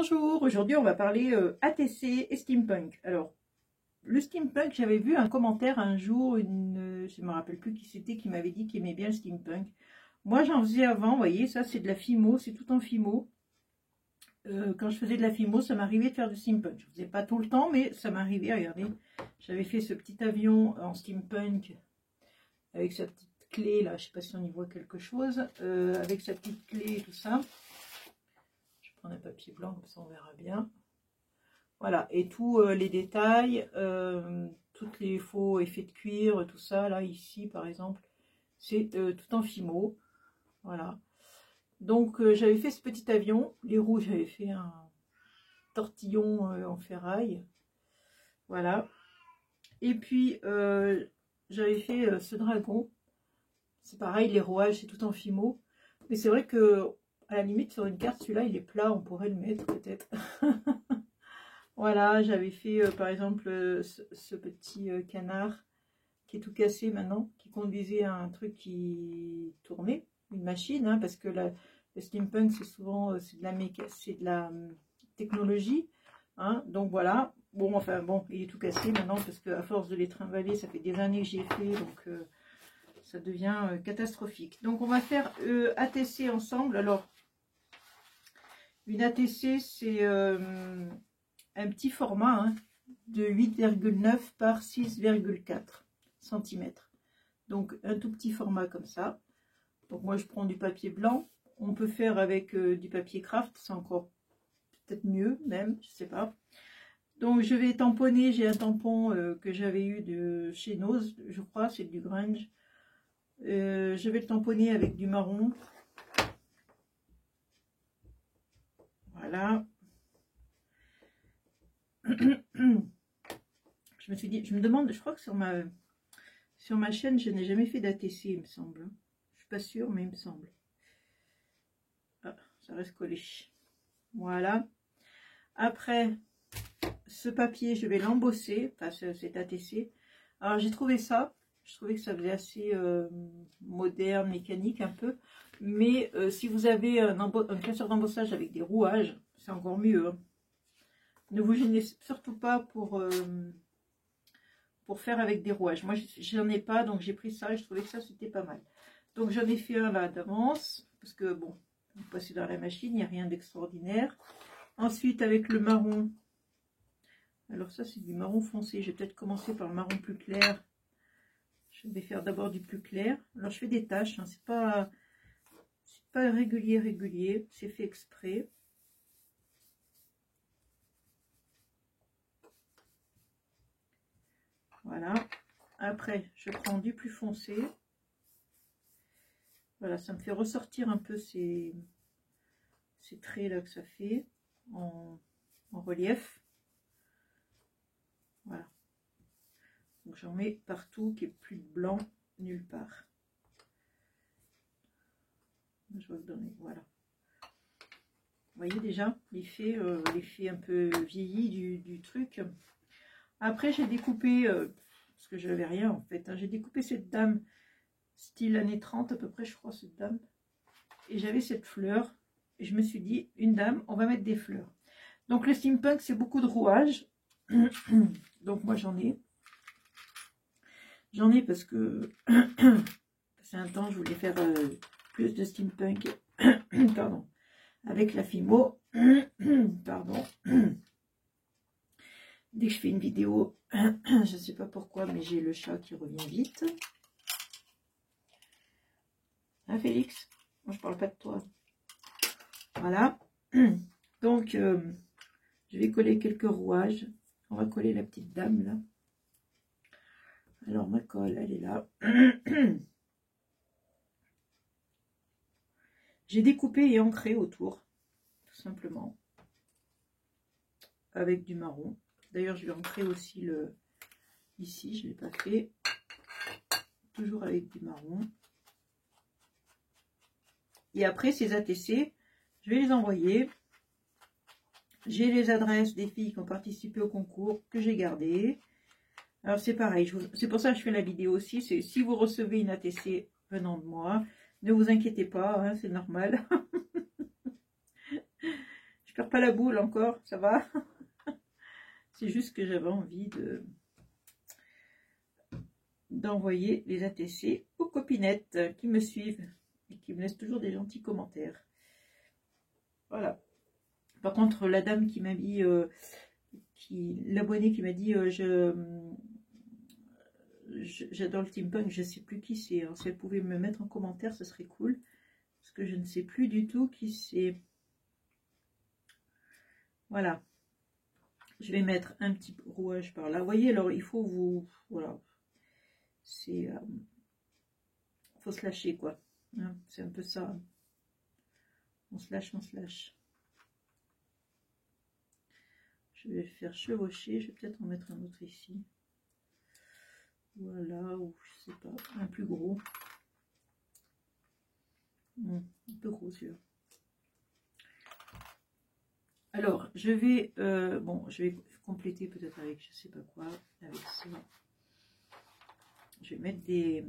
Bonjour, aujourd'hui on va parler ATC et steampunk. Alors, le steampunk, j'avais vu un commentaire un jour, je ne me rappelle plus qui c'était, qui m'avait dit qu'il aimait bien le steampunk. Moi j'en faisais avant, vous voyez, ça c'est de la fimo, c'est tout en fimo. Quand je faisais de la fimo, ça m'arrivait de faire du steampunk. Je ne faisais pas tout le temps, mais ça m'arrivait, regardez. J'avais fait ce petit avion en steampunk, avec sa petite clé, là, je ne sais pas si on y voit quelque chose, avec sa petite clé et tout ça. Un papier blanc, comme ça on verra bien. Voilà, et tous les détails, tous les faux effets de cuir, tout ça, là, ici, par exemple, c'est tout en fimo. Voilà. Donc, j'avais fait ce petit avion. Les roues, j'avais fait un tortillon en ferraille. Voilà. Et puis, j'avais fait ce dragon. C'est pareil, les rouages, c'est tout en fimo. Mais c'est vrai que à la limite, sur une carte, celui-là, il est plat, on pourrait le mettre peut-être. Voilà, j'avais fait par exemple ce petit canard qui est tout cassé maintenant, qui conduisait à un truc qui tournait, une machine, hein, parce que le steampunk, c'est souvent c'est de la technologie. Hein, donc voilà, bon, enfin bon, il est tout cassé maintenant, parce qu'à force de les trimballer, ça fait des années que j'y ai fait, donc ça devient catastrophique. Donc on va faire ATC ensemble. Alors, une ATC, c'est un petit format hein, de 8,9 par 6,4 cm. Donc un tout petit format comme ça. Donc moi je prends du papier blanc. On peut faire avec du papier craft, c'est encore peut-être mieux même, je sais pas. Donc je vais tamponner, j'ai un tampon que j'avais eu de chez Nose, je crois, c'est du Grunge. Je vais le tamponner avec du marron. Voilà. Je me suis dit, je me demande, je crois que sur ma chaîne, je n'ai jamais fait d'ATC, il me semble. Je suis pas sûre, mais il me semble. Ah, ça reste collé. Voilà. Après, ce papier, je vais l'embosser, enfin cet ATC. Alors j'ai trouvé ça, je trouvais que ça faisait assez moderne, mécanique un peu. Mais si vous avez un classeur d'embossage avec des rouages, c'est encore mieux. Hein. Ne vous gênez surtout pas pour faire avec des rouages. Moi, j'en ai pas, donc j'ai pris ça et je trouvais que ça, c'était pas mal. Donc, j'en ai fait un là d'avance, parce que, bon, vous passez dans la machine, il n'y a rien d'extraordinaire. Ensuite, avec le marron, alors ça, c'est du marron foncé. Je vais peut-être commencer par le marron plus clair. Je vais faire d'abord du plus clair. Alors, je fais des taches, hein. C'est pas régulier, c'est fait exprès. Voilà. Après, je prends du plus foncé. Voilà, ça me fait ressortir un peu ces traits là que ça fait en relief. Voilà. Donc j'en mets partout, qu'il n'y ait plus de blanc nulle part. Je vais vous donner, voilà. Vous voyez déjà l'effet un peu vieilli du truc. Après, j'ai découpé, parce que je n'avais rien en fait, hein, j'ai découpé cette dame, style années 30 à peu près, je crois, cette dame. Et j'avais cette fleur, et je me suis dit, une dame, on va mettre des fleurs. Donc le steampunk, c'est beaucoup de rouage. Donc moi, j'en ai. J'en ai parce que, c'est un temps, je voulais faire plus de steampunk, pardon, avec la Fimo, pardon. Dès que je fais une vidéo, je ne sais pas pourquoi, mais j'ai le chat qui revient vite. Hein, Félix? Moi, je parle pas de toi. Voilà. Donc, je vais coller quelques rouages. On va coller la petite dame, là. Alors, ma colle, elle est là. J'ai découpé et ancré autour, tout simplement, avec du marron. D'ailleurs, je vais ancrer aussi ici, je ne l'ai pas fait. Toujours avec du marron. Et après, ces ATC, je vais les envoyer. J'ai les adresses des filles qui ont participé au concours que j'ai gardées. Alors, c'est pareil. C'est pour ça que je fais la vidéo aussi. C'est si vous recevez une ATC venant de moi, ne vous inquiétez pas, hein, c'est normal. Je perds pas la boule encore, ça va. C'est juste que j'avais envie d'envoyer les ATC aux copinettes qui me suivent et qui me laissent toujours des gentils commentaires. Voilà. Par contre, la dame qui m'a mis, l'abonné qui m'a dit j'adore le steampunk, je ne sais plus qui c'est. Si elle pouvait me mettre en commentaire, ce serait cool. Parce que je ne sais plus du tout qui c'est. Voilà. Je vais mettre un petit rouage par là. Vous voyez, alors il faut vous... Voilà. C'est... faut se lâcher, quoi. Hein, c'est un peu ça. On se lâche, on se lâche. Je vais faire chevaucher. Je vais peut-être en mettre un autre ici. Voilà, ou je sais pas, un plus gros. Un peu gros, celui-là. Alors, je vais, je vais compléter peut-être avec, je sais pas quoi, avec ça. Je vais mettre des,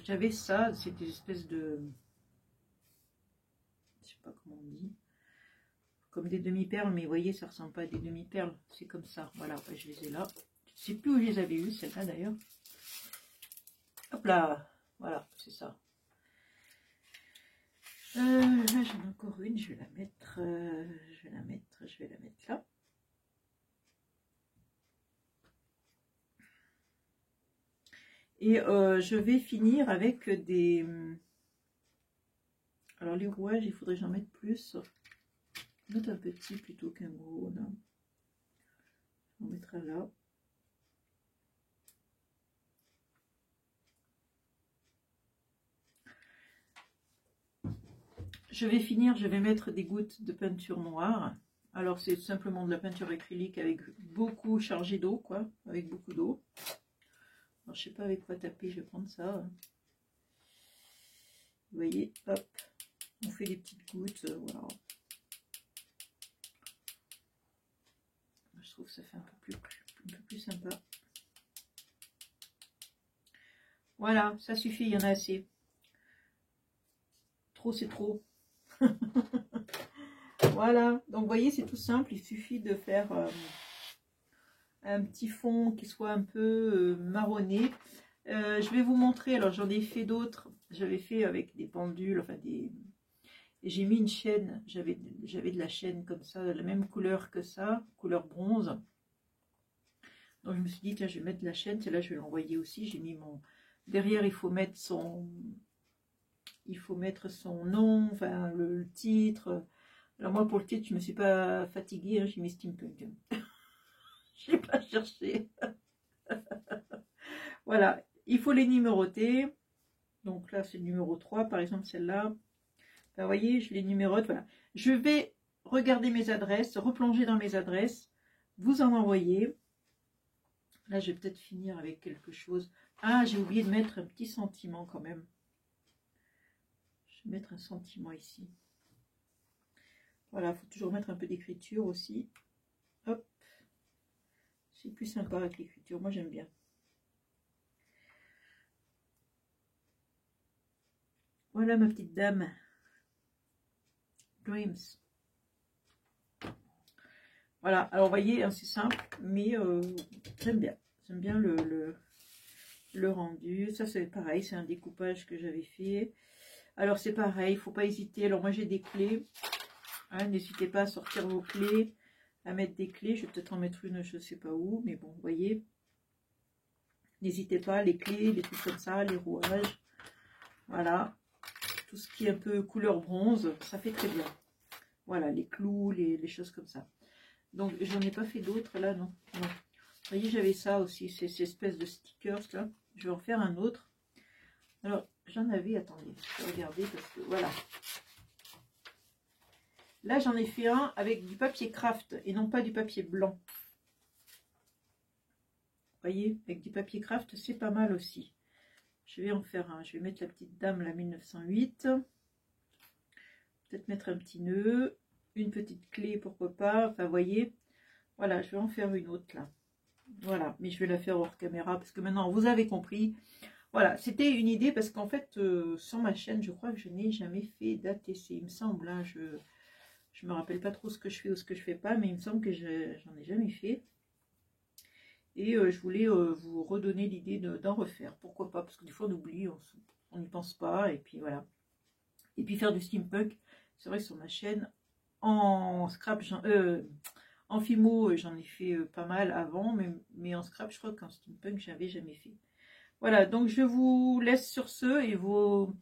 j'avais ça, c'est des espèces de, je sais pas comment on dit, comme des demi-perles, mais vous voyez, ça ressemble pas à des demi-perles, c'est comme ça, voilà, je les ai là. Je sais plus où je les avais eues, celles-là d'ailleurs. Hop là, voilà, c'est ça. Là j'en ai encore une, je vais la mettre, je vais la mettre là. Et je vais finir avec des... Alors les rouages, il faudrait que j'en mette plus. Je vais mettre un petit plutôt qu'un gros, là. On mettra là. Je vais finir, je vais mettre des gouttes de peinture noire. Alors c'est simplement de la peinture acrylique avec beaucoup chargé d'eau, quoi, avec beaucoup d'eau. Alors je sais pas avec quoi taper, je vais prendre ça. Vous voyez, hop, on fait des petites gouttes, voilà. Je trouve que ça fait un peu plus sympa. Voilà, ça suffit, il y en a assez. Trop, c'est trop. Voilà, donc vous voyez, c'est tout simple, il suffit de faire un petit fond qui soit un peu marronné. Je vais vous montrer, alors j'en ai fait d'autres, j'avais fait avec des pendules, enfin des... J'ai mis une chaîne, j'avais de la chaîne comme ça, de la même couleur que ça, couleur bronze. Donc je me suis dit, tiens, je vais mettre la chaîne, celle-là je vais l'envoyer aussi, j'ai mis mon... Derrière, il faut mettre son nom, enfin le titre. Alors moi pour le titre, je me suis pas fatiguée, hein, j'ai mis steampunk. Je n'ai pas cherché. Voilà, il faut les numéroter. Donc là c'est le numéro 3, par exemple celle-là. Vous voyez, je les numérote, voilà. Je vais regarder mes adresses, replonger dans mes adresses, vous en envoyer. Là je vais peut-être finir avec quelque chose. Ah, j'ai oublié de mettre un petit sentiment quand même. Je vais mettre un sentiment ici. Voilà, il faut toujours mettre un peu d'écriture aussi. Hop. C'est plus sympa avec l'écriture. Moi, j'aime bien. Voilà ma petite dame. Dreams. Voilà. Alors, vous voyez, hein, c'est simple, mais j'aime bien. J'aime bien le rendu. Ça, c'est pareil. C'est un découpage que j'avais fait. Alors, c'est pareil. Il ne faut pas hésiter. Alors, moi, j'ai des clés. Hein, n'hésitez pas à sortir vos clés, à mettre des clés. Je vais peut-être en mettre une, je ne sais pas où, mais bon, vous voyez. N'hésitez pas, les clés, les trucs comme ça, les rouages. Voilà. Tout ce qui est un peu couleur bronze, ça fait très bien. Voilà, les clous, les choses comme ça. Donc, j'en ai pas fait d'autres, là, non. Non. Vous voyez, j'avais ça aussi, ces espèces de stickers, là. Je vais en faire un autre. Alors, j'en avais, attendez, je vais regarder, parce que, voilà. Là, j'en ai fait un avec du papier craft et non pas du papier blanc. Vous voyez, avec du papier craft, c'est pas mal aussi. Je vais en faire un. Je vais mettre la petite dame, la 1908. Peut-être mettre un petit nœud, une petite clé, pourquoi pas. Enfin, vous voyez, voilà, je vais en faire une autre là. Voilà, mais je vais la faire hors caméra parce que maintenant, vous avez compris. Voilà, c'était une idée parce qu'en fait, sur ma chaîne, je crois que je n'ai jamais fait d'ATC, il me semble. Hein, Je me rappelle pas trop ce que je fais ou ce que je fais pas, mais il me semble que j'en ai jamais fait. Et je voulais vous redonner l'idée d'en refaire. Pourquoi pas? Parce que des fois on oublie, on n'y pense pas, et puis voilà. Et puis faire du steampunk, c'est vrai sur ma chaîne, en scrap, en Fimo, j'en ai fait pas mal avant, mais en scrap, je crois qu'en steampunk, j'avais jamais fait. Voilà, donc je vous laisse sur ce et vos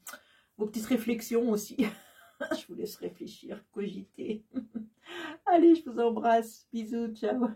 petites réflexions aussi. Je vous laisse réfléchir, cogiter. Allez, je vous embrasse. Bisous, ciao.